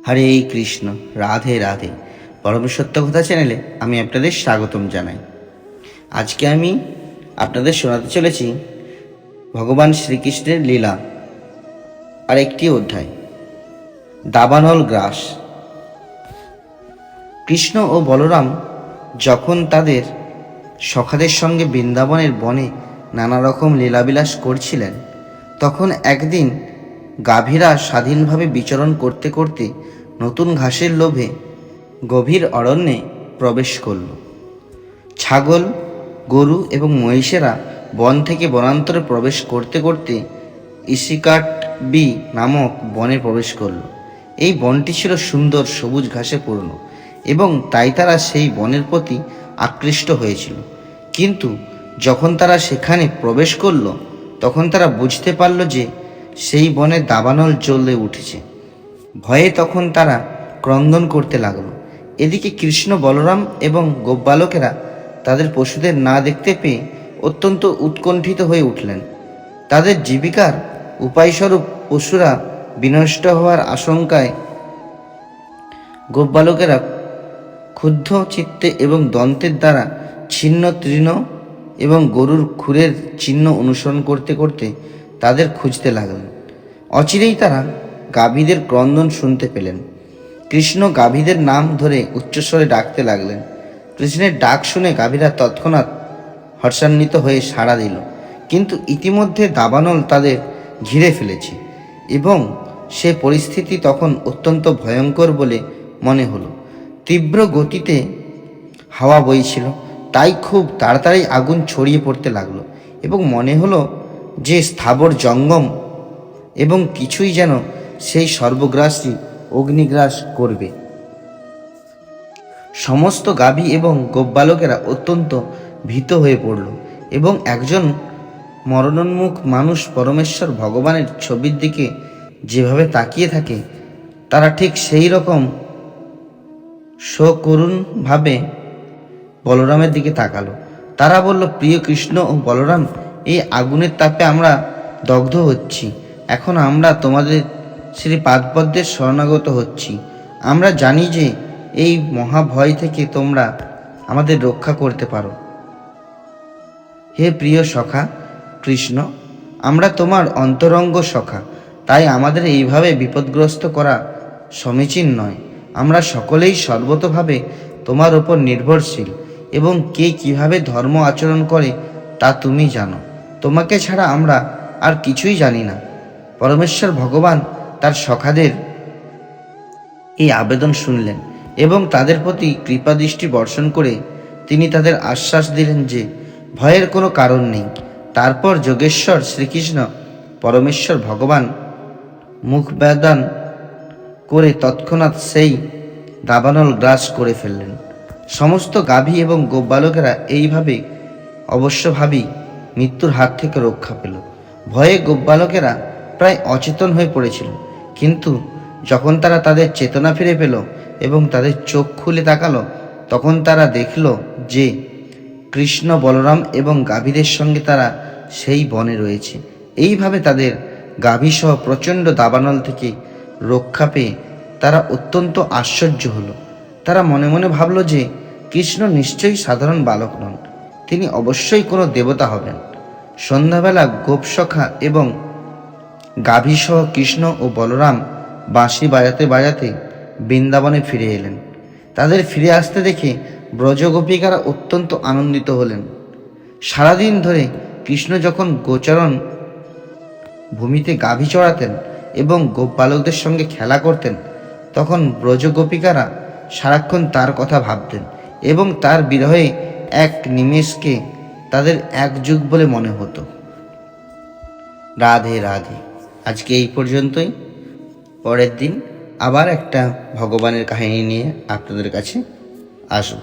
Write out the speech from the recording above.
হরে কৃষ্ণ, রাধে রাধে। পরম সত্য কথা চ্যানেলে আমি আপনাদের স্বাগতম জানাই। আজকে আমি আপনাদের শোনাতে চলেছি ভগবান শ্রীকৃষ্ণের লীলা আর একটি অধ্যায়, দাবানল গ্রাস। কৃষ্ণ ও বলরাম যখন তাদের সখাদের সঙ্গে বৃন্দাবনের বনে নানা রকম লীলাবিলাস করছিলেন, তখন একদিন গাভীরা স্বাধীনভাবে বিচরণ করতে করতে নতুন ঘাসের লোভে গভীর অরণ্যে প্রবেশ করল। ছাগল, গরু এবং মহিষেরা বন থেকে বনান্তরে প্রবেশ করতে করতে ইসিকাটবি নামক বনে প্রবেশ করল। এই বনটি ছিল সুন্দর সবুজ ঘাসে পূর্ণ এবং তাই তারা সেই বনের প্রতি আকৃষ্ট হয়েছিল। কিন্তু যখন তারা সেখানে প্রবেশ করল, তখন তারা বুঝতে পারল যে সেই বনে দাবানল জ্বলে উঠেছে। ভয়ে তখন তারা ক্রন্দন করতে লাগলো। এদিকে কৃষ্ণ, বলরাম এবং গোপবালকেরা তাদের পশুদের না দেখতে পেয়ে অত্যন্ত উৎকণ্ঠিত হয়ে উঠলেন। তাদের জীবিকার উপায়স্বরূপ পশুরা বিনষ্ট হওয়ার আশঙ্কায় গোপবালকেরা ক্ষুব্ধ চিত্তে এবং দন্তের দ্বারা ছিন্ন তৃণ এবং গরুর খুরের চিহ্ন অনুসরণ করতে করতে তাদের খুঁজতে লাগলেন। অচিরেই তারা গাভীদের ক্রন্দন শুনতে পেলেন। কৃষ্ণ গাভীদের নাম ধরে উচ্চস্বরে ডাকতে লাগলেন। কৃষ্ণের ডাক শুনে গাভীরা তৎক্ষণাৎ হর্ষান্বিত হয়ে সাড়া দিল। কিন্তু ইতিমধ্যে দাবানল তাদের ঘিরে ফেলেছে এবং সে পরিস্থিতি তখন অত্যন্ত ভয়ঙ্কর বলে মনে হলো। তীব্র গতিতে হাওয়া বইছিল, তাই খুব তাড়াতাড়ি আগুন ছড়িয়ে পড়তে লাগলো এবং মনে হলো যে স্থাবর জঙ্গম এবং কিছুই যেন সেই সর্বগ্রাসী অগ্নিগ্রাস করবে। সমস্ত গাভী এবং গোপবালকেরা অত্যন্ত ভীত হয়ে পড়ল এবং একজন মরণোন্মুখ মানুষ পরমেশ্বর ভগবানের ছবির দিকে যেভাবে তাকিয়ে থাকে, তারা ঠিক সেই রকম সকরুণভাবে বলরামের দিকে তাকালো। তারা বলল, প্রিয় কৃষ্ণ ও বলরাম, এই আগুনের তাপে আমরা দগ্ধ হচ্ছি। এখন আমরা তোমাদের শ্রী পাদপদ্মের শরণাগত হচ্ছি। আমরা জানি যে এই মহাভয় থেকে তোমরা আমাদের রক্ষা করতে পারো। হে প্রিয় সখা কৃষ্ণ, আমরা তোমার অন্তরঙ্গ সখা, তাই আমাদের এইভাবে বিপদগ্রস্ত করা সমীচীন নয়। আমরা সকলেই সর্বতোভাবে তোমার ওপর নির্ভরশীল এবং কে কিভাবে ধর্ম আচরণ করে তা তুমি জানো। তোমাকে ছাড়া আমরা আর কিছুই জানি না। পরমেশ্বর ভগবান তার সখাদের এই আবেদন শুনলেন এবং তাদের প্রতি কৃপাদৃষ্টি বর্ষণ করে তিনি তাদের আশ্বাস দিলেন যে ভয়ের কোনো কারণ নেই। তারপর যোগেশ্বর শ্রীকৃষ্ণ পরমেশ্বর ভগবান মুখবেদন করে তৎক্ষণাৎ সেই দাবানল গ্রাস করে ফেললেন। সমস্ত গাভী এবং গোপবালকেরা এইভাবে অবশ্যভাবী মৃত্যুর হাত থেকে রক্ষা পেল। ভয়ে গোপবালকেরা প্রায় অচেতন হয়ে পড়েছিল, কিন্তু যখন তারা তাদের চেতনা ফিরে পেল এবং তাদের চোখ খুলে তাকালো, তখন তারা দেখল যে কৃষ্ণ, বলরাম এবং গাভীদের সঙ্গে তারা সেই বনে রয়েছে। এইভাবে তাদের গাভীসহ প্রচণ্ড দাবানল থেকে রক্ষা পেয়ে তারা অত্যন্ত আশ্চর্য হলো। তারা মনে মনে ভাবল যে কৃষ্ণ নিশ্চয়ই সাধারণ বালক নন, তিনি অবশ্যই কোনো দেবতা হবেন। সন্ধ্যাবেলা গোপসখা এবং গাভীসহ কৃষ্ণ ও বলরাম বাঁশি বাজাতে বাজাতে বৃন্দাবনে ফিরে এলেন। তাদের ফিরে আসতে দেখে ব্রজগোপিকারা অত্যন্ত আনন্দিত হলেন। সারাদিন ধরে কৃষ্ণ যখন গোচরণ ভূমিতে গাভী চড়াতেন এবং গোপবালকদের সঙ্গে খেলা করতেন, তখন ব্রজগোপিকারা সারাক্ষণ তার কথা ভাবতেন এবং তার বিরহে এক নিমেষকে তাদের এক যুগ বলে মনে হতো। রাধে রাধে। আজকে এই পর্যন্তই। পরের দিন আবার একটা ভগবানের কাহিনী নিয়ে আপনাদের কাছে আসব।